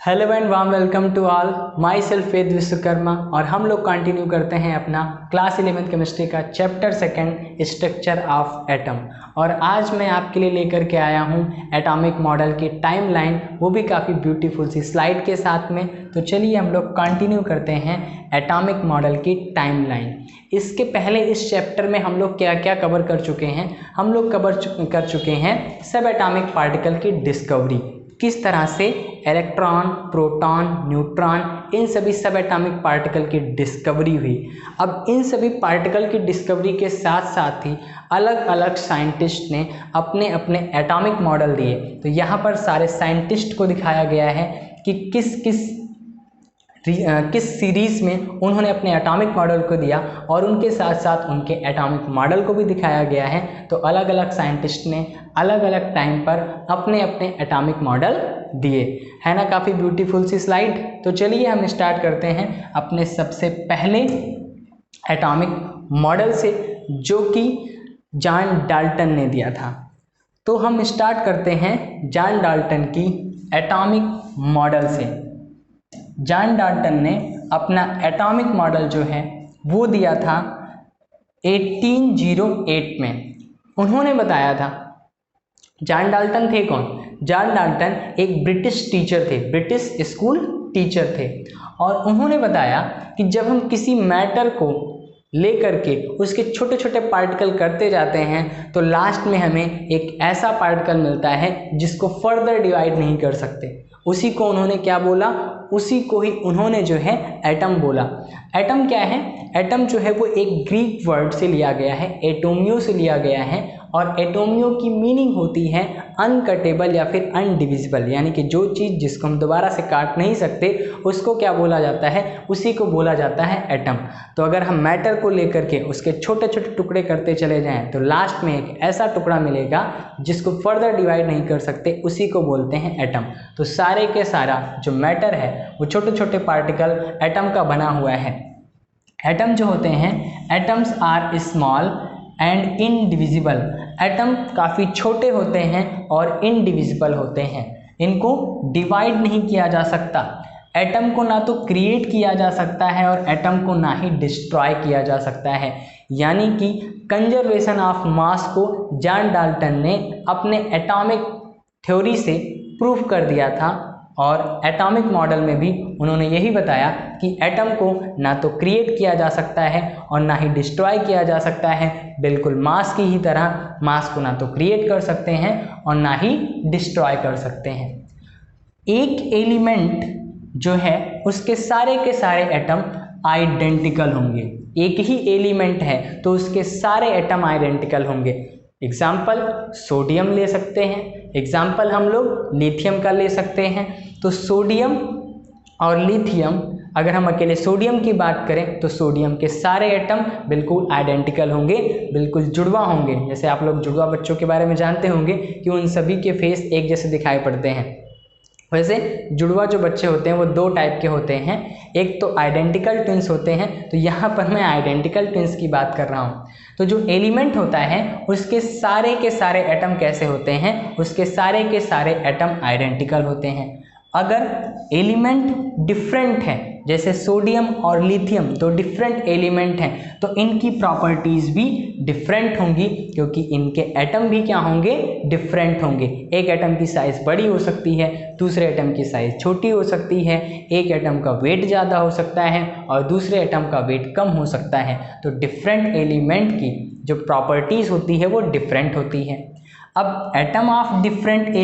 Hello and warm welcome to all. My self Ved Vishwakarma और हम लोग कंटिन्यू करते हैं अपना क्लास 11th केमिस्ट्री का chapter second structure of atom. और आज मैं आपके लिए लेकर के आया हूँ एटॉमिक मॉडल की टाइमलाइन, वो भी काफ़ी ब्यूटीफुल सी स्लाइड के साथ में। तो चलिए हम लोग कंटिन्यू करते हैं एटॉमिक मॉडल की टाइमलाइन। इसके पहले इस चैप्टर में हम लोग क्या क्या कवर कर चुके हैं। हम लोग कर चुके हैं सब एटॉमिक पार्टिकल की डिस्कवरी, किस तरह से इलेक्ट्रॉन, प्रोटॉन, न्यूट्रॉन, इन सभी सब एटॉमिक पार्टिकल की डिस्कवरी हुई। अब इन सभी पार्टिकल की डिस्कवरी के साथ साथ ही अलग अलग साइंटिस्ट ने अपने अपने एटॉमिक मॉडल दिए। तो यहाँ पर सारे साइंटिस्ट को दिखाया गया है कि किस सीरीज़ में उन्होंने अपने एटॉमिक मॉडल को दिया, और उनके साथ साथ उनके एटॉमिक मॉडल को भी दिखाया गया है। तो अलग अलग साइंटिस्ट ने अलग अलग टाइम पर अपने अपने एटॉमिक मॉडल दिए, है ना। काफ़ी ब्यूटीफुल सी स्लाइड। तो चलिए हम स्टार्ट करते हैं अपने सबसे पहले एटॉमिक मॉडल से, जो कि जॉन डाल्टन ने दिया था। तो हम स्टार्ट करते हैं जॉन डाल्टन की एटॉमिक मॉडल से। जॉन डाल्टन ने अपना एटॉमिक मॉडल जो है वो दिया था 1808 में। उन्होंने बताया था, जॉन डाल्टन थे कौन? जॉन डाल्टन एक ब्रिटिश टीचर थे, ब्रिटिश स्कूल टीचर थे। और उन्होंने बताया कि जब हम किसी मैटर को लेकर के उसके छोटे छोटे पार्टिकल करते जाते हैं तो लास्ट में हमें एक ऐसा पार्टिकल मिलता है जिसको फर्दर डिवाइड नहीं कर सकते। उसी को उन्होंने क्या बोला? उसी को ही उन्होंने जो है एटम बोला। एटम क्या है? एटम जो है वो एक ग्रीक वर्ड से लिया गया है, एटोमियो से लिया गया है। और एटोमियो की मीनिंग होती है अनकटेबल या फिर अनडिविजिबल, यानी कि जो चीज़ जिसको हम दोबारा से काट नहीं सकते उसको क्या बोला जाता है? उसी को बोला जाता है एटम। तो अगर हम मैटर को लेकर के उसके छोटे छोटे टुकड़े करते चले जाएं तो लास्ट में एक ऐसा टुकड़ा मिलेगा जिसको फर्दर डिवाइड नहीं कर सकते, उसी को बोलते हैं एटम। तो सारे के सारा जो मैटर है वो छोटे छोटे पार्टिकल एटम का बना हुआ है। एटम जो होते हैं, atoms are small and indivisible. Atom काफ़ी छोटे होते हैं और इनडिविजिबल होते हैं, इनको डिवाइड नहीं किया जा सकता। एटम को ना तो क्रिएट किया जा सकता है और एटम को ना ही डिस्ट्रॉय किया जा सकता है। यानी कि कंजर्वेशन ऑफ मास को जॉन डाल्टन ने अपने एटॉमिक थ्योरी से प्रूव कर दिया था। और एटॉमिक मॉडल में भी उन्होंने यही बताया कि एटम को ना तो क्रिएट किया जा सकता है और ना ही डिस्ट्रॉय किया जा सकता है। बिल्कुल मास की ही तरह, मास को ना तो क्रिएट कर सकते हैं और ना ही डिस्ट्रॉय कर सकते हैं। एक एलिमेंट जो है उसके सारे के सारे एटम आइडेंटिकल होंगे। एक ही एलिमेंट है तो उसके सारे एटम आइडेंटिकल होंगे। एग्जाम्पल सोडियम ले सकते हैं, एग्जाम्पल हम लोग लिथियम का ले सकते हैं। तो सोडियम और लिथियम, अगर हम अकेले सोडियम की बात करें तो सोडियम के सारे एटम बिल्कुल आइडेंटिकल होंगे, बिल्कुल जुड़वा होंगे। जैसे आप लोग जुड़वा बच्चों के बारे में जानते होंगे कि उन सभी के फेस एक जैसे दिखाई पड़ते हैं। वैसे जुड़वा जो बच्चे होते हैं वो दो टाइप के होते हैं। एक तो आइडेंटिकल ट्विंस होते हैं, तो यहाँ पर मैं आइडेंटिकल ट्विंस की बात कर रहा हूँ। तो जो एलिमेंट होता है उसके सारे के सारे एटम कैसे होते हैं? उसके सारे के सारे एटम आइडेंटिकल होते हैं। अगर एलिमेंट डिफरेंट है, जैसे सोडियम और लिथियम तो डिफरेंट एलिमेंट हैं, तो इनकी प्रॉपर्टीज भी डिफरेंट होंगी, क्योंकि इनके एटम भी क्या होंगे? डिफरेंट होंगे। एक एटम की साइज बड़ी हो सकती है, दूसरे एटम की साइज छोटी हो सकती है। एक एटम का वेट ज़्यादा हो सकता है और दूसरे एटम का वेट कम हो सकता है। तो डिफरेंट एलिमेंट की जो प्रॉपर्टीज होती है वो डिफरेंट होती है। अब एटम ऑफ डिफरेंट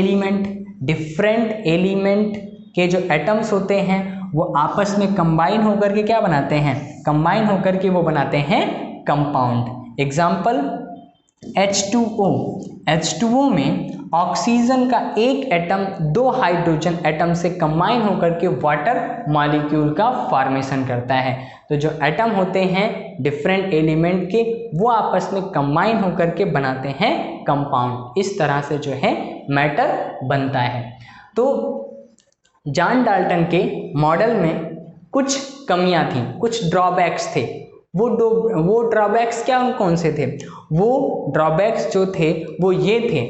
एलिमेंट के जो एटम्स होते हैं वो आपस में कंबाइन होकर के क्या बनाते हैं? कंबाइन होकर के वो बनाते हैं कंपाउंड। Example H2O। H2O में ऑक्सीजन का एक एटम दो हाइड्रोजन एटम से कंबाइन होकर के वाटर मॉलिक्यूल का फॉर्मेशन करता है। तो जो एटम होते हैं डिफरेंट एलिमेंट के, वो आपस में कंबाइन होकर के बनाते हैं कंपाउंड। इस तरह से जो है मैटर बनता है। तो जॉन डाल्टन के मॉडल में कुछ कमियां थीं, कुछ ड्रॉबैक्स थे। वो ड्रॉबैक्स क्या कौन से थे? वो ड्रॉबैक्स जो थे वो ये थे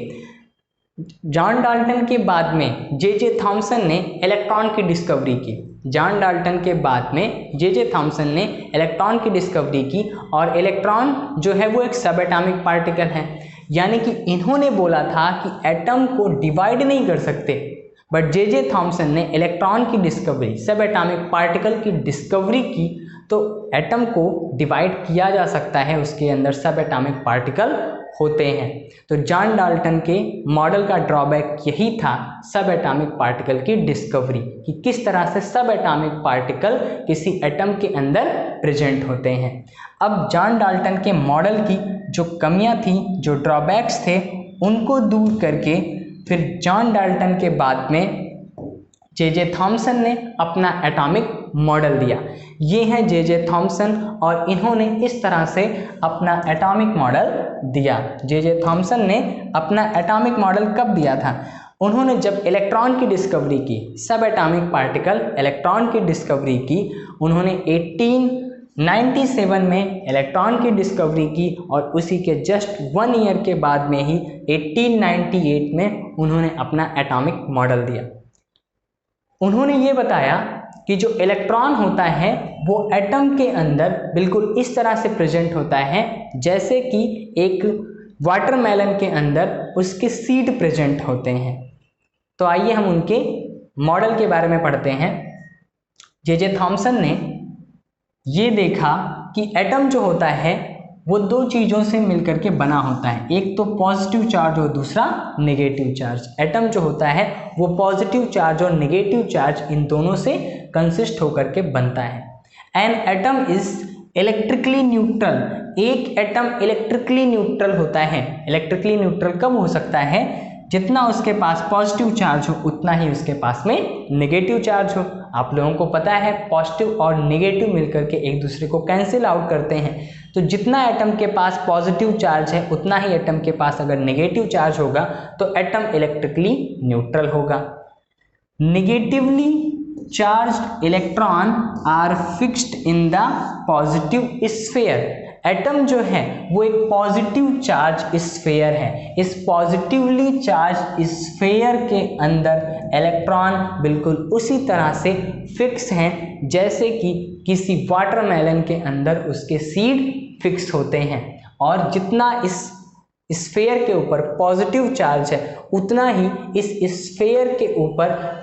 जॉन डाल्टन के बाद में जे थॉमसन ने इलेक्ट्रॉन की डिस्कवरी की। जॉन डाल्टन के बाद में जे थॉमसन ने इलेक्ट्रॉन की डिस्कवरी की, और इलेक्ट्रॉन जो है वो एक सब एटॉमिक पार्टिकल है, यानी कि इन्होंने बोला था कि एटम को डिवाइड नहीं कर सकते, बट जे थॉमसन ने इलेक्ट्रॉन की डिस्कवरी, सब एटॉमिक पार्टिकल की डिस्कवरी की, तो एटम को डिवाइड किया जा सकता है, उसके अंदर सब एटॉमिक पार्टिकल होते हैं। तो जॉन डाल्टन के मॉडल का ड्रॉबैक यही था, सब एटॉमिक पार्टिकल की डिस्कवरी, कि किस तरह से सब एटॉमिक पार्टिकल किसी एटम के अंदर प्रेजेंट होते हैं। अब जॉन डाल्टन के मॉडल की जो कमियां थी, जो ड्रॉबैक्स थे, उनको दूर करके फिर जॉन डाल्टन के बाद में जे थॉमसन ने अपना एटॉमिक मॉडल दिया। ये हैं जे थॉमसन, और इन्होंने इस तरह से अपना एटॉमिक मॉडल दिया। जे थॉमसन ने अपना एटॉमिक मॉडल कब दिया था? उन्होंने जब इलेक्ट्रॉन की डिस्कवरी की, सब एटॉमिक पार्टिकल इलेक्ट्रॉन की डिस्कवरी की, उन्होंने 1897 में इलेक्ट्रॉन की डिस्कवरी की, और उसी के जस्ट 1 ईयर के बाद में ही 1898 में उन्होंने अपना एटॉमिक मॉडल दिया। उन्होंने ये बताया कि जो इलेक्ट्रॉन होता है वो एटम के अंदर बिल्कुल इस तरह से प्रेजेंट होता है जैसे कि एक वाटरमेलन के अंदर उसके सीड प्रेजेंट होते हैं। तो आइए हम उनके मॉडल के बारे में पढ़ते हैं। जे थॉमसन ने ये देखा कि एटम जो होता है वो 2 चीज़ों से मिलकर के बना होता है, एक तो पॉजिटिव चार्ज और दूसरा नेगेटिव चार्ज। एटम जो होता है वो पॉजिटिव चार्ज और नेगेटिव चार्ज इन दोनों से कंसिस्ट होकर के बनता है। An atom is electrically neutral, एक एटम इलेक्ट्रिकली न्यूट्रल होता है। इलेक्ट्रिकली न्यूट्रल कब हो सकता है? जितना उसके पास पॉजिटिव चार्ज हो उतना ही उसके पास में नेगेटिव चार्ज हो। आप लोगों को पता है पॉजिटिव और नेगेटिव मिलकर के एक दूसरे को कैंसिल आउट करते हैं, तो जितना एटम के पास पॉजिटिव चार्ज है उतना ही एटम के पास अगर नेगेटिव चार्ज होगा तो एटम इलेक्ट्रिकली न्यूट्रल होगा। Negatively charged electron are fixed in the positive sphere. Atom जो है वो एक पॉजिटिव चार्ज स्फीयर है। इस पॉजिटिवली चार्ज स्फीयर के अंदर इलेक्ट्रॉन बिल्कुल उसी तरह से फिक्स हैं जैसे कि किसी वाटरमेलन के अंदर उसके सीड फिक्स होते हैं, और जितना इस स्फीयर के ऊपर पॉजिटिव चार्ज है उतना ही इस स्फीयर के ऊपर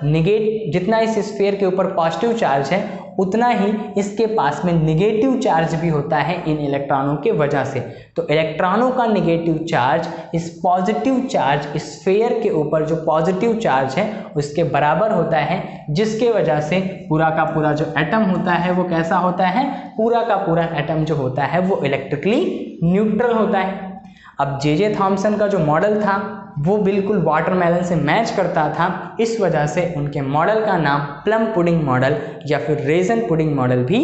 जितना इस स्फीयर के ऊपर पॉजिटिव चार्ज है उतना ही इसके पास में नेगेटिव चार्ज भी होता है इन इलेक्ट्रॉनों के वजह से। तो इलेक्ट्रॉनों का नेगेटिव चार्ज इस पॉजिटिव चार्ज स्फीयर के ऊपर जो पॉजिटिव चार्ज है उसके बराबर होता है, जिसके वजह से पूरा का पूरा जो एटम होता है वो कैसा होता है? पूरा का पूरा एटम जो होता है वो इलेक्ट्रिकली न्यूट्रल होता है। अब जे थॉमसन का जो मॉडल था वो बिल्कुल वाटरमेलन से मैच करता था, इस वजह से उनके मॉडल का नाम प्लम पुडिंग मॉडल या फिर रेजन पुडिंग मॉडल भी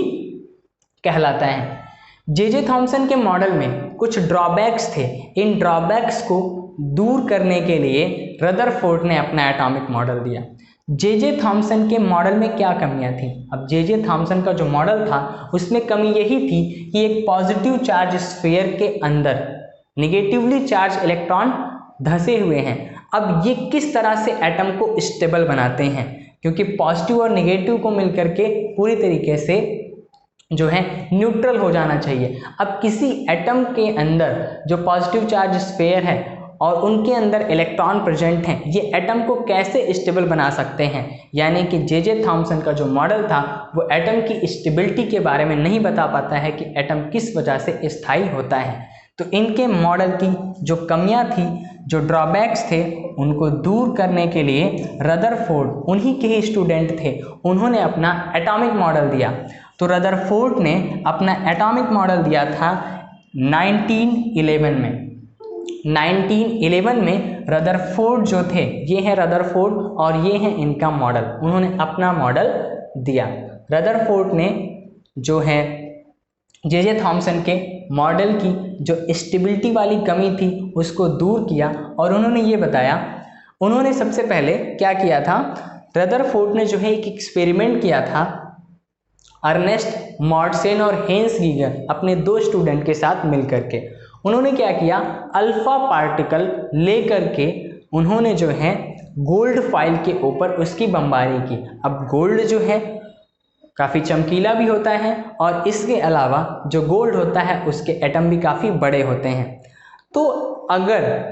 कहलाता है। जे थॉमसन के मॉडल में कुछ ड्रॉबैक्स थे, इन ड्रॉबैक्स को दूर करने के लिए रदरफोर्ड ने अपना एटॉमिक मॉडल दिया। जे थॉमसन के मॉडल में क्या कमियां थी? अब जे थॉमसन का जो मॉडल था उसमें कमी यही थी कि एक पॉजिटिव चार्ज स्फीयर के अंदर नेगेटिवली चार्ज इलेक्ट्रॉन धंसे हुए हैं। अब ये किस तरह से एटम को स्टेबल बनाते हैं, क्योंकि पॉजिटिव और नेगेटिव को मिलकर के पूरी तरीके से जो है न्यूट्रल हो जाना चाहिए। अब किसी एटम के अंदर जो पॉजिटिव चार्ज स्फीयर है और उनके अंदर इलेक्ट्रॉन प्रेजेंट हैं, ये एटम को कैसे स्टेबल बना सकते हैं? यानी कि जे थॉमसन का जो मॉडल था वो एटम की स्टेबिलिटी के बारे में नहीं बता पाता है कि एटम किस वजह से स्थायी होता है। तो इनके मॉडल की जो कमियां थी, जो ड्रॉबैक्स थे, उनको दूर करने के लिए रदरफोर्ड, उन्हीं के ही स्टूडेंट थे, उन्होंने अपना एटॉमिक मॉडल दिया। तो रदरफोर्ड ने अपना एटॉमिक मॉडल दिया था 1911 में। 1911 में रदरफोर्ड जो थे, ये हैं रदरफोर्ड और ये हैं इनका मॉडल, उन्होंने अपना मॉडल दिया। रदरफोर्ड ने जो है जे थॉमसन के मॉडल की जो स्टेबिलिटी वाली कमी थी उसको दूर किया, और उन्होंने ये बताया, उन्होंने सबसे पहले क्या किया था, रदरफोर्ड ने जो है एक एक्सपेरिमेंट किया था अर्नेस्ट मॉर्डसेन और हेंस गीगर अपने 2 स्टूडेंट के साथ मिलकर के। उन्होंने क्या किया, अल्फा पार्टिकल लेकर के उन्होंने जो है गोल्ड फॉइल के ऊपर उसकी बमबारी की। अब गोल्ड जो है काफ़ी चमकीला भी होता है और इसके अलावा जो गोल्ड होता है उसके एटम भी काफ़ी बड़े होते हैं। तो अगर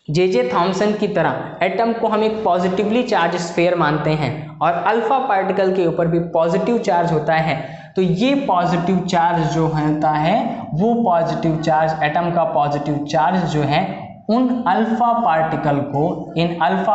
जे थॉमसन की तरह एटम को हम एक पॉजिटिवली चार्ज स्फीयर मानते हैं और अल्फा पार्टिकल के ऊपर भी पॉजिटिव चार्ज होता है, तो ये पॉजिटिव चार्ज जो होता है वो पॉजिटिव चार्ज, एटम का पॉजिटिव चार्ज जो है इन अल्फा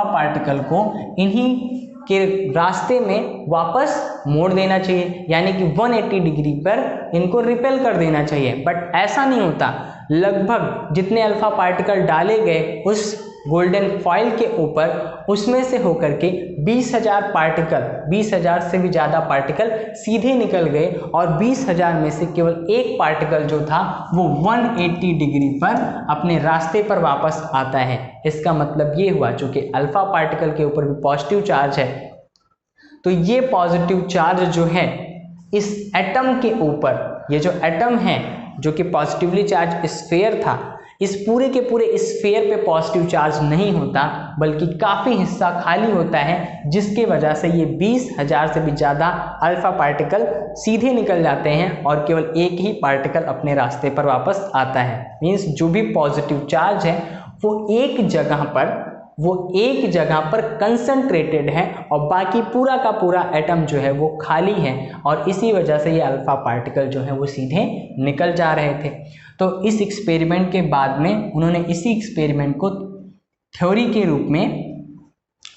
पार्टिकल को इन्हीं के रास्ते में वापस मोड़ देना चाहिए, यानी कि 180 डिग्री पर इनको रिपेल कर देना चाहिए। बट ऐसा नहीं होता। लगभग जितने अल्फा पार्टिकल डाले गए उस गोल्डन फॉइल के ऊपर, उसमें से होकर के 20,000 पार्टिकल, 20,000 से भी ज़्यादा पार्टिकल सीधे निकल गए और 20,000 में से केवल एक पार्टिकल जो था वो 180 डिग्री पर अपने रास्ते पर वापस आता है। इसका मतलब ये हुआ, चूंकि अल्फा पार्टिकल के ऊपर भी पॉजिटिव चार्ज है, तो ये पॉजिटिव चार्ज जो है इस एटम के ऊपर, ये जो एटम है जो कि पॉजिटिवली चार्ज स्फीयर था, इस पूरे के पूरे स्फीयर पे पॉजिटिव चार्ज नहीं होता, बल्कि काफ़ी हिस्सा खाली होता है, जिसके वजह से ये 20,000 से भी ज़्यादा अल्फा पार्टिकल सीधे निकल जाते हैं और केवल एक ही पार्टिकल अपने रास्ते पर वापस आता है। मीन्स जो भी पॉजिटिव चार्ज है वो एक जगह पर कंसंट्रेटेड है और बाकी पूरा का पूरा एटम जो है वो खाली है, और इसी वजह से ये अल्फा पार्टिकल जो है वो सीधे निकल जा रहे थे। तो इस एक्सपेरिमेंट के बाद में उन्होंने इसी एक्सपेरिमेंट को थ्योरी के रूप में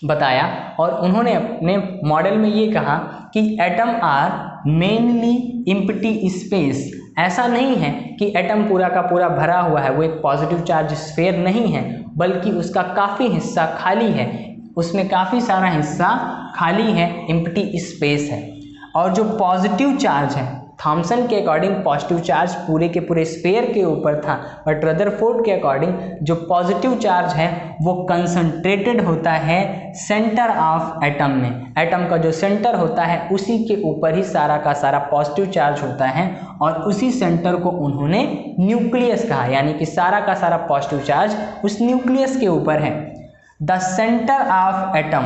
बताया और उन्होंने अपने मॉडल में ये कहा कि atom are mainly empty space. ऐसा नहीं है कि एटम पूरा का पूरा भरा हुआ है, वो एक पॉजिटिव चार्ज स्फीयर नहीं है, बल्कि उसका काफ़ी हिस्सा खाली है, उसमें काफ़ी सारा हिस्सा खाली है, एम्प्टी स्पेस है। और जो पॉजिटिव चार्ज है, थॉमसन के अकॉर्डिंग पॉजिटिव चार्ज पूरे के पूरे स्फीयर के ऊपर था, बट रदरफोर्ड के अकॉर्डिंग जो पॉजिटिव चार्ज है वो कंसंट्रेटेड होता है सेंटर ऑफ एटम में। एटम का जो सेंटर होता है उसी के ऊपर ही सारा का सारा पॉजिटिव चार्ज होता है, और उसी सेंटर को उन्होंने न्यूक्लियस कहा, यानी कि सारा का सारा पॉजिटिव चार्ज उस न्यूक्लियस के ऊपर है। द सेंटर ऑफ एटम,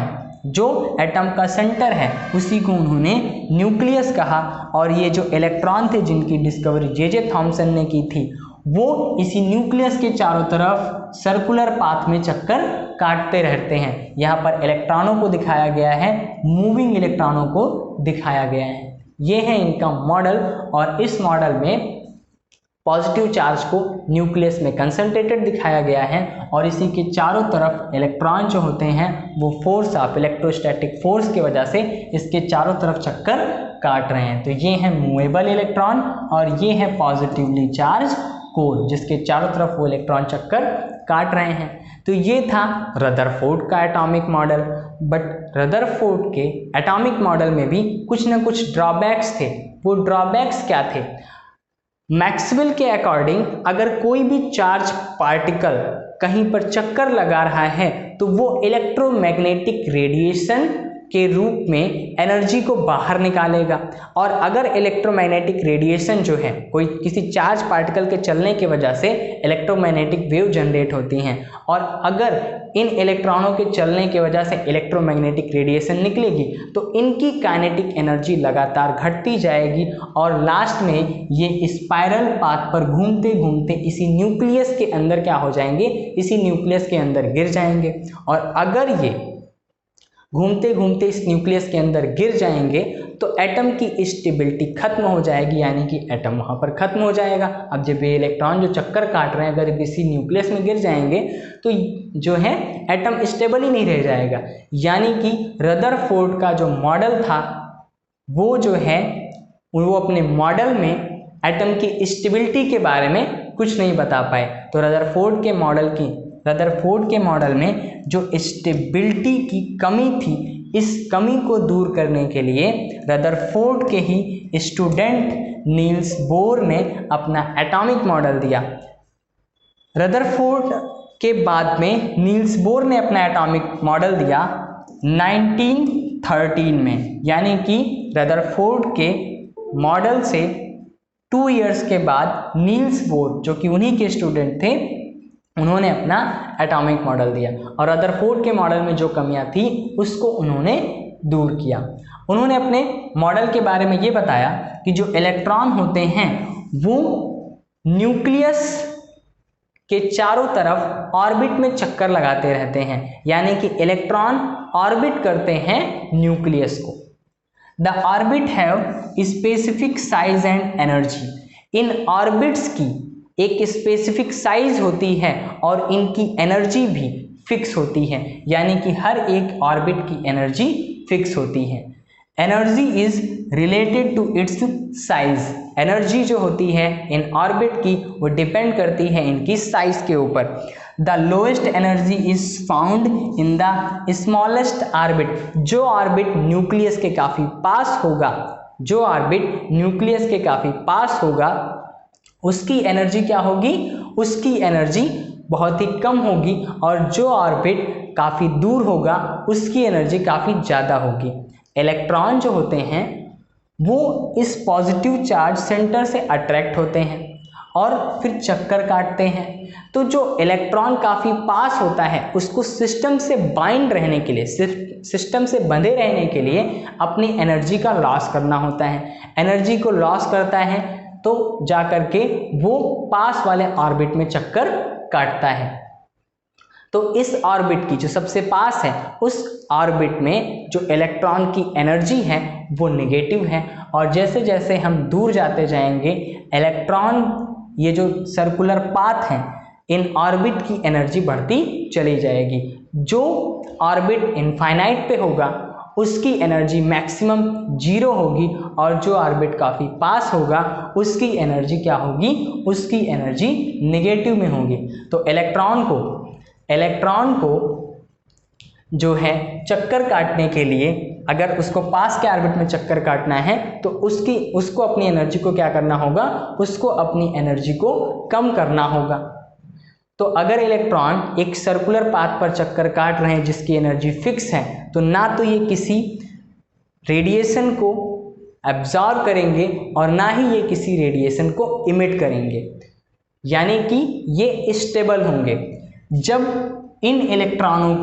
जो एटम का सेंटर है उसी को उन्होंने न्यूक्लियस कहा। और ये जो इलेक्ट्रॉन थे जिनकी डिस्कवरी जे थॉमसन ने की थी, वो इसी न्यूक्लियस के चारों तरफ सर्कुलर पाथ में चक्कर काटते रहते हैं। यहाँ पर इलेक्ट्रॉनों को दिखाया गया है, मूविंग इलेक्ट्रॉनों को दिखाया गया है। ये है इनका मॉडल, और इस मॉडल में पॉजिटिव चार्ज को न्यूक्लियस में कंसंट्रेटेड दिखाया गया है, और इसी के चारों तरफ इलेक्ट्रॉन जो होते हैं वो फोर्स ऑफ इलेक्ट्रोस्टैटिक फोर्स की वजह से इसके चारों तरफ चक्कर काट रहे हैं। तो ये है मूवेबल इलेक्ट्रॉन और ये है पॉजिटिवली चार्ज कोर, जिसके चारों तरफ वो इलेक्ट्रॉन चक्कर काट रहे हैं। तो ये था रदरफोर्ड का एटॉमिक मॉडल। बट रदरफोर्ड के एटॉमिक मॉडल में भी कुछ ना कुछ ड्रॉबैक्स थे। वो ड्रॉबैक्स क्या थे? मैक्सवेल के अकॉर्डिंग अगर कोई भी चार्ज पार्टिकल कहीं पर चक्कर लगा रहा है तो वो इलेक्ट्रोमैग्नेटिक रेडिएशन के रूप में एनर्जी को बाहर निकालेगा। और अगर इलेक्ट्रोमैग्नेटिक रेडिएशन जो है, कोई किसी चार्ज पार्टिकल के चलने की वजह से इलेक्ट्रोमैग्नेटिक वेव जनरेट होती हैं, और अगर इन इलेक्ट्रॉनों के चलने की वजह से इलेक्ट्रोमैग्नेटिक रेडिएशन निकलेगी तो इनकी काइनेटिक एनर्जी लगातार घटती जाएगी, और लास्ट में ये स्पाइरल पाथ पर घूमते घूमते इसी न्यूक्लियस के अंदर क्या हो जाएंगे, इसी न्यूक्लियस के अंदर गिर जाएंगे। और अगर ये घूमते घूमते इस न्यूक्लियस के अंदर गिर जाएंगे तो एटम की स्टेबिलिटी खत्म हो जाएगी, यानी कि एटम वहाँ पर खत्म हो जाएगा। अब जब ये इलेक्ट्रॉन जो चक्कर काट रहे हैं अगर इसी न्यूक्लियस में गिर जाएंगे तो जो है एटम स्टेबल ही नहीं रह जाएगा। यानी कि रदरफोर्ड का जो मॉडल था वो जो है वो अपने मॉडल में एटम की स्टेबिलिटी के बारे में कुछ नहीं बता पाए। तो रदरफोर्ड के मॉडल में जो स्टेबिलिटी की कमी थी, इस कमी को दूर करने के लिए रदरफोर्ड के ही स्टूडेंट नील्स बोर ने अपना एटॉमिक मॉडल दिया। रदरफोर्ड के बाद में नील्स बोर ने अपना एटॉमिक मॉडल दिया 1913 में, यानी कि रदरफोर्ड के मॉडल से 2 इयर्स के बाद नील्स बोर, जो कि उन्हीं के स्टूडेंट थे, उन्होंने अपना एटॉमिक मॉडल दिया और रदरफोर्ड के मॉडल में जो कमियां थी उसको उन्होंने दूर किया। उन्होंने अपने मॉडल के बारे में ये बताया कि जो इलेक्ट्रॉन होते हैं वो न्यूक्लियस के चारों तरफ ऑर्बिट में चक्कर लगाते रहते हैं, यानी कि इलेक्ट्रॉन ऑर्बिट करते हैं न्यूक्लियस को। The orbit have specific size and energy. In orbits की एक स्पेसिफिक साइज होती है और इनकी एनर्जी भी फिक्स होती है, यानी कि हर एक ऑर्बिट की एनर्जी फिक्स होती है। Energy is related to its size. Energy जो होती है इन ऑर्बिट की वो डिपेंड करती है इनकी साइज के ऊपर। The lowest energy is found in the smallest orbit. जो ऑर्बिट न्यूक्लियस के काफ़ी पास होगा, जो ऑर्बिट न्यूक्लियस के काफ़ी पास होगा, उसकी एनर्जी क्या होगी? उसकी एनर्जी बहुत ही कम होगी, और जो ऑर्बिट काफ़ी दूर होगा उसकी एनर्जी काफ़ी ज़्यादा होगी। इलेक्ट्रॉन जो होते हैं वो इस पॉजिटिव चार्ज सेंटर से अट्रैक्ट होते हैं और फिर चक्कर काटते हैं। तो जो इलेक्ट्रॉन काफ़ी पास होता है उसको सिस्टम से बाइंड रहने के लिए, सिस्टम से बंधे रहने के लिए अपनी एनर्जी का लॉस करना होता है। एनर्जी को लॉस करता है तो जा करके वो पास वाले ऑर्बिट में चक्कर काटता है। तो इस ऑर्बिट की जो सबसे पास है उस ऑर्बिट में जो इलेक्ट्रॉन की एनर्जी है वो नेगेटिव है, और जैसे जैसे हम दूर जाते जाएंगे इलेक्ट्रॉन, ये जो सर्कुलर पाथ है, इन ऑर्बिट की एनर्जी बढ़ती चली जाएगी। जो ऑर्बिट इनफाइनाइट पे होगा उसकी एनर्जी मैक्सिमम 0 होगी, और जो ऑर्बिट काफ़ी पास होगा उसकी एनर्जी क्या होगी? उसकी एनर्जी नेगेटिव में होगी। तो इलेक्ट्रॉन को जो है चक्कर काटने के लिए, अगर उसको पास के ऑर्बिट में चक्कर काटना है तो उसको अपनी एनर्जी को क्या करना होगा? उसको अपनी एनर्जी को कम करना होगा। तो अगर इलेक्ट्रॉन एक सर्कुलर पाथ पर चक्कर काट रहे हैं जिसकी एनर्जी फिक्स है, तो ना तो ये किसी रेडिएशन को एब्जॉर्ब करेंगे और ना ही ये किसी रेडिएशन को इमिट करेंगे, यानी कि ये स्टेबल होंगे। जब इन इलेक्ट्रॉनों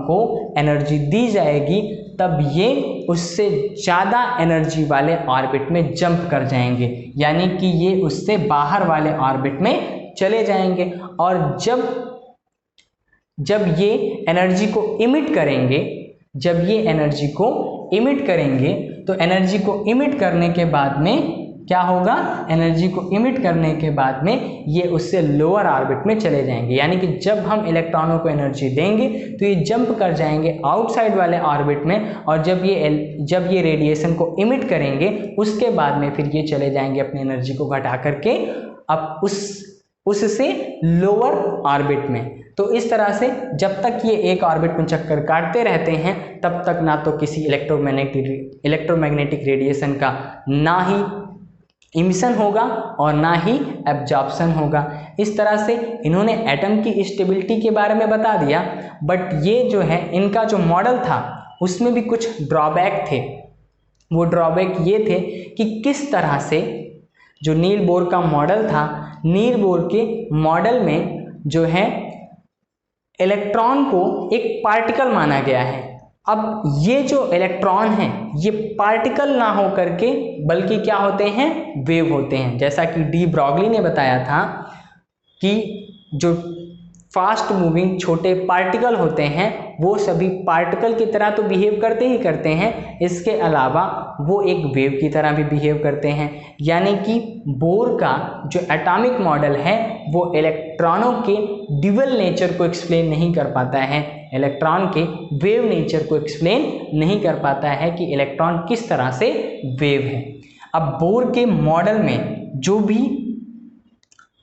को एनर्जी दी जाएगी तब ये उससे ज़्यादा एनर्जी वाले ऑर्बिट में जंप कर जाएंगे, यानी कि ये उससे बाहर वाले ऑर्बिट में चले जाएंगे। और जब ये एनर्जी को इमिट करेंगे, तो एनर्जी को इमिट करने के बाद में क्या होगा? एनर्जी को इमिट करने के बाद में ये उससे लोअर ऑर्बिट में चले जाएंगे, यानी कि जब हम इलेक्ट्रॉनों को एनर्जी देंगे तो ये जंप कर जाएंगे आउटसाइड वाले ऑर्बिट में, और जब ये रेडिएशन को इमिट करेंगे उसके बाद में फिर ये चले जाएंगे अपनी एनर्जी को घटा करके अब उससे लोअर ऑर्बिट में। तो इस तरह से जब तक ये एक ऑर्बिट में चक्कर काटते रहते हैं तब तक ना तो किसी इलेक्ट्रोमैग्नेटिक रेडिएशन का ना ही इमिशन होगा और ना ही एब्जॉर्प्शन होगा। इस तरह से इन्होंने एटम की स्टेबिलिटी के बारे में बता दिया, बट ये जो है इनका जो मॉडल था उसमें भी कुछ ड्रॉबैक थे। वो ड्रॉबैक ये थे कि किस तरह से जो नील बोर का मॉडल था, नील बोर के मॉडल में जो है इलेक्ट्रॉन को एक पार्टिकल माना गया है। अब ये जो इलेक्ट्रॉन हैं ये पार्टिकल ना हो करके बल्कि क्या होते हैं? वेव होते हैं। जैसा कि डी ब्रॉगली ने बताया था कि जो फास्ट मूविंग छोटे पार्टिकल होते हैं वो सभी पार्टिकल की तरह तो बिहेव करते ही करते हैं, इसके अलावा वो एक वेव की तरह भी बिहेव करते हैं। यानी कि बोर का जो एटॉमिक मॉडल है वो इलेक्ट्रॉनों के ड्यूअल नेचर को एक्सप्लेन नहीं कर पाता है, इलेक्ट्रॉन के वेव नेचर को एक्सप्लेन नहीं कर पाता है कि इलेक्ट्रॉन किस तरह से वेव है। अब बोर के मॉडल में जो भी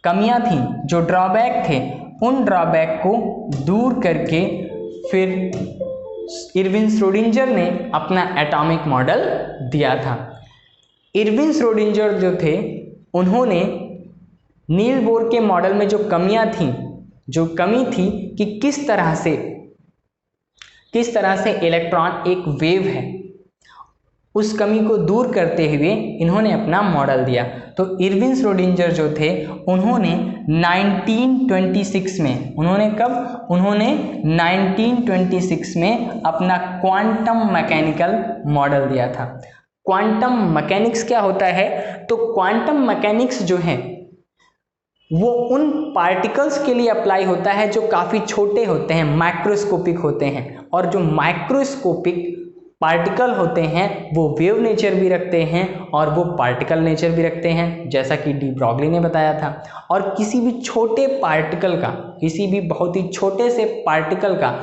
कमियां थी, जो ड्रॉबैक थे, उन ड्रॉबैक को दूर करके फिर इरविन श्रोडिंगर ने अपना एटॉमिक मॉडल दिया था। इरविन श्रोडिंगर जो थे उन्होंने नील बोर के मॉडल में जो कमियां थी, जो कमी थी कि किस तरह से इलेक्ट्रॉन एक वेव है, उस कमी को दूर करते हुए इन्होंने अपना मॉडल दिया। तो इरविन श्रोडिंगर जो थे उन्होंने 1926 में, उन्होंने कब, उन्होंने 1926 में अपना क्वांटम मैकेनिकल मॉडल दिया था। क्वांटम मैकेनिक्स क्या होता है? तो क्वांटम मैकेनिक्स जो है वो उन पार्टिकल्स के लिए अप्लाई होता है जो काफ़ी छोटे होते हैं, माइक्रोस्कोपिक होते हैं, और जो माइक्रोस्कोपिक पार्टिकल होते हैं वो वेव नेचर भी रखते हैं और वो पार्टिकल नेचर भी रखते हैं, जैसा कि डी ब्रॉगली ने बताया था। और किसी भी छोटे पार्टिकल का, किसी भी बहुत ही छोटे से पार्टिकल का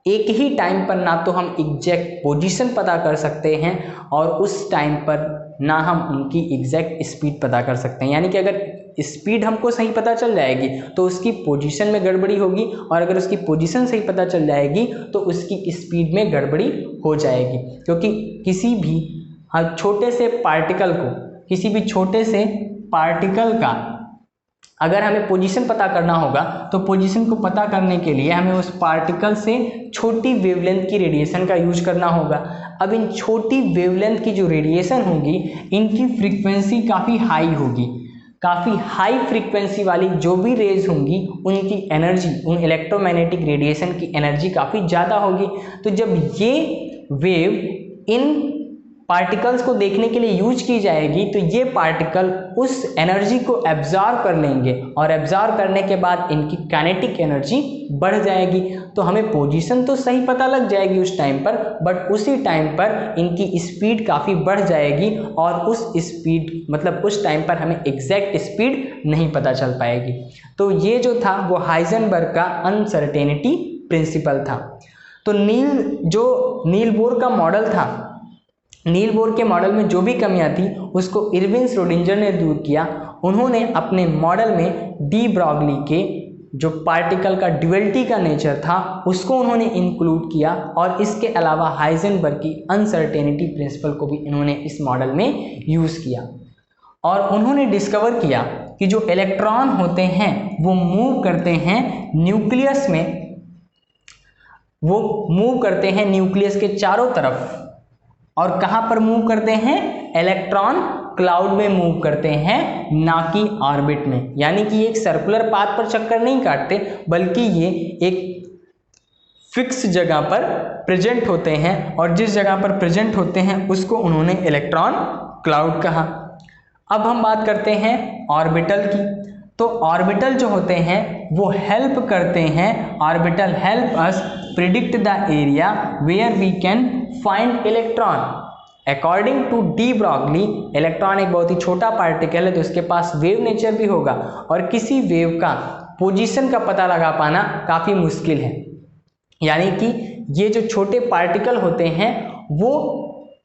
एक ही टाइम पर ना तो हम एग्जैक्ट पोजीशन पता कर सकते हैं और उस टाइम पर ना हम उनकी एग्जैक्ट स्पीड पता कर सकते हैं। यानी कि अगर स्पीड हमको सही पता चल जाएगी तो उसकी पोजीशन में गड़बड़ी होगी, और अगर उसकी पोजीशन सही पता चल जाएगी तो उसकी स्पीड में गड़बड़ी हो जाएगी। क्योंकि किसी भी छोटे से पार्टिकल को, किसी भी छोटे से पार्टिकल का अगर हमें पोजीशन पता करना होगा तो पोजीशन को पता करने के लिए हमें उस पार्टिकल से छोटी वेवलेंथ की रेडिएशन का यूज करना होगा। अब इन छोटी वेवलेंथ की जो रेडिएशन होगी इनकी फ्रीक्वेंसी काफ़ी हाई होगी। काफ़ी हाई फ्रीक्वेंसी वाली जो भी रेज होंगी उनकी एनर्जी, उन इलेक्ट्रोमैग्नेटिक रेडिएशन की एनर्जी काफ़ी ज़्यादा होगी। तो जब ये वेव इन पार्टिकल्स को देखने के लिए यूज की जाएगी तो ये पार्टिकल उस एनर्जी को एब्जॉर्ब कर लेंगे, और एब्जॉर्ब करने के बाद इनकी काइनेटिक एनर्जी बढ़ जाएगी। तो हमें पोजीशन तो सही पता लग जाएगी उस टाइम पर, बट उसी टाइम पर इनकी स्पीड काफ़ी बढ़ जाएगी, और उस स्पीड मतलब उस टाइम पर हमें एग्जैक्ट स्पीड नहीं पता चल पाएगी। तो ये जो था वो हाइजेनबर्ग का अनसर्टेनिटी प्रिंसिपल था। तो नील बोर का मॉडल था, नील बोर के मॉडल में जो भी कमियां थी उसको इरविन श्रोडिंगर ने दूर किया। उन्होंने अपने मॉडल में डी ब्रॉगली के जो पार्टिकल का ड्यूअलिटी का नेचर था उसको उन्होंने इंक्लूड किया, और इसके अलावा हाइजेनबर्ग की अनसर्टेनिटी प्रिंसिपल को भी इन्होंने इस मॉडल में यूज़ किया। और उन्होंने डिस्कवर किया कि जो इलेक्ट्रॉन होते हैं वो मूव करते हैं न्यूक्लियस में, वो मूव करते हैं न्यूक्लियस के चारों तरफ। और कहाँ पर मूव करते हैं? इलेक्ट्रॉन क्लाउड में मूव करते हैं, ना कि ऑर्बिट में। यानी कि एक सर्कुलर पाथ पर चक्कर नहीं काटते, बल्कि ये एक फिक्स जगह पर प्रेजेंट होते हैं, और जिस जगह पर प्रेजेंट होते हैं उसको उन्होंने इलेक्ट्रॉन क्लाउड कहा। अब हम बात करते हैं ऑर्बिटल की। तो ऑर्बिटल जो होते हैं वो हेल्प करते हैं, orbital help us predict the area where we can find electron. According to de Broglie electron एक बहुत ही छोटा पार्टिकल है तो उसके पास वेव नेचर भी होगा, और किसी वेव का पोजीशन का पता लगा पाना काफ़ी मुश्किल है। यानी कि ये जो छोटे पार्टिकल होते हैं वो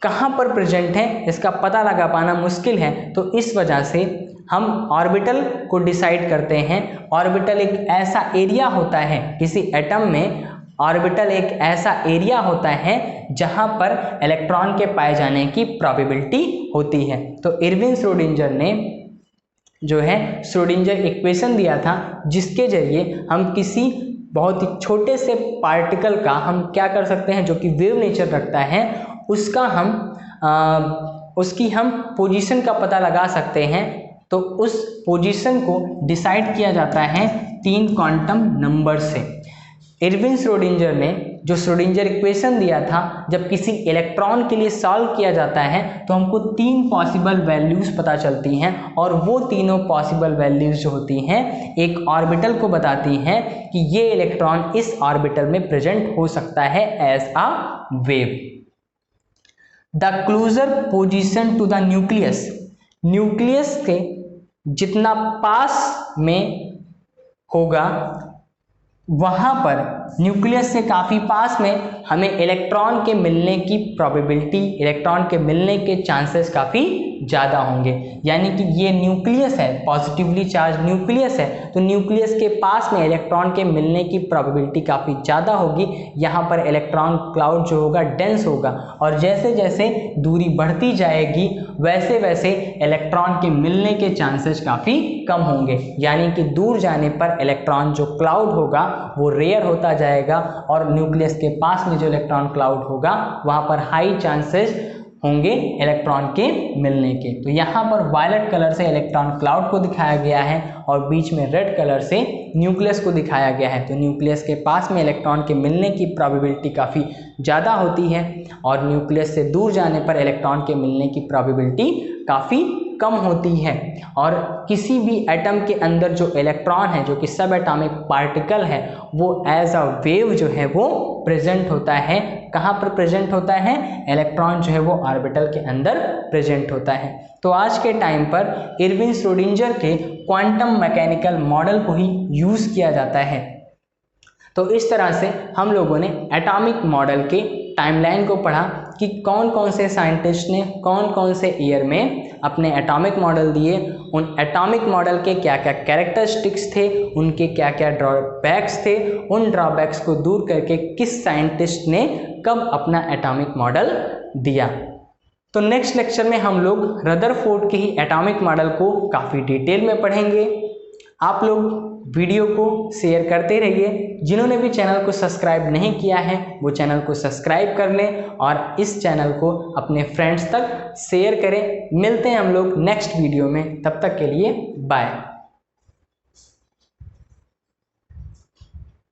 कहाँ पर प्रेजेंट हैं इसका पता लगा पाना मुश्किल है। तो इस वजह से हम ऑर्बिटल को डिसाइड करते हैं। ऑर्बिटल एक ऐसा एरिया होता है किसी एटम में, ऑर्बिटल एक ऐसा एरिया होता है जहां पर इलेक्ट्रॉन के पाए जाने की प्रोबेबिलिटी होती है। तो इरविन श्रोडिंगर ने जो है श्रोडिंगर इक्वेशन दिया था, जिसके जरिए हम किसी बहुत ही छोटे से पार्टिकल का हम क्या कर सकते हैं जो कि वेव नेचर रखता है, उसकी हम पोजीशन का पता लगा सकते हैं। तो उस पोजीशन को डिसाइड किया जाता है 3 क्वांटम नंबर से। इरविन श्रोडिंगर ने जो श्रोडिंगर इक्वेशन दिया था, जब किसी इलेक्ट्रॉन के लिए सॉल्व किया जाता है तो हमको 3 पॉसिबल वैल्यूज़ पता चलती हैं, और वो तीनों पॉसिबल वैल्यूज़ जो होती हैं एक ऑर्बिटल को बताती हैं कि ये इलेक्ट्रॉन इस ऑर्बिटल में प्रेजेंट हो सकता है as a wave. The closer position to the nucleus, nucleus के जितना पास में होगा वहाँ पर, न्यूक्लियस से काफ़ी पास में हमें इलेक्ट्रॉन के मिलने की प्रोबेबिलिटी, इलेक्ट्रॉन के मिलने के चांसेस काफ़ी ज़्यादा होंगे। यानी कि ये न्यूक्लियस है, पॉजिटिवली चार्ज न्यूक्लियस है, तो न्यूक्लियस के पास में इलेक्ट्रॉन के मिलने की प्रोबेबिलिटी काफ़ी ज़्यादा होगी। यहाँ पर इलेक्ट्रॉन क्लाउड जो होगा डेंस होगा, और जैसे जैसे दूरी बढ़ती जाएगी वैसे वैसे इलेक्ट्रॉन के मिलने के चांसेस काफ़ी कम होंगे। यानी कि दूर जाने पर इलेक्ट्रॉन जो क्लाउड होगा वो रेयर होता जाएगा, और न्यूक्लियस के पास में जो इलेक्ट्रॉन क्लाउड होगा वहाँ पर हाई चांसेस होंगे इलेक्ट्रॉन के मिलने के। तो यहाँ पर वायलेट कलर से इलेक्ट्रॉन क्लाउड को दिखाया गया है और बीच में रेड कलर से न्यूक्लियस को दिखाया गया है। तो न्यूक्लियस के पास में इलेक्ट्रॉन के मिलने की प्रोबेबिलिटी काफ़ी ज़्यादा होती है और न्यूक्लियस से दूर जाने पर इलेक्ट्रॉन के मिलने की प्रोबेबिलिटी काफ़ी कम होती है। और किसी भी एटम के अंदर जो इलेक्ट्रॉन है, जो कि सब एटॉमिक पार्टिकल है, वो एज अ वेव जो है वो प्रेजेंट होता है। कहाँ पर प्रेजेंट होता है? इलेक्ट्रॉन जो है वो ऑर्बिटल के अंदर प्रेजेंट होता है। तो आज के टाइम पर इरविन श्रोडिंगर के क्वांटम मैकेनिकल मॉडल को ही यूज़ किया जाता है। तो इस तरह से हम लोगों ने एटॉमिक मॉडल के टाइमलाइन को पढ़ा कि कौन कौन से साइंटिस्ट ने कौन कौन से ईयर में अपने एटॉमिक मॉडल दिए, उन एटॉमिक मॉडल के क्या क्या कैरेक्टरिस्टिक्स थे, उनके क्या क्या ड्रॉबैक्स थे, उन ड्रॉबैक्स को दूर करके किस साइंटिस्ट ने कब अपना एटॉमिक मॉडल दिया। तो नेक्स्ट लेक्चर में हम लोग रदरफोर्ड के ही एटॉमिक मॉडल को काफ़ी डिटेल में पढ़ेंगे। आप लोग वीडियो को शेयर करते रहिए। जिन्होंने भी चैनल को सब्सक्राइब नहीं किया है वो चैनल को सब्सक्राइब कर लें और इस चैनल को अपने फ्रेंड्स तक शेयर करें। मिलते हैं हम लोग नेक्स्ट वीडियो में, तब तक के लिए बाय।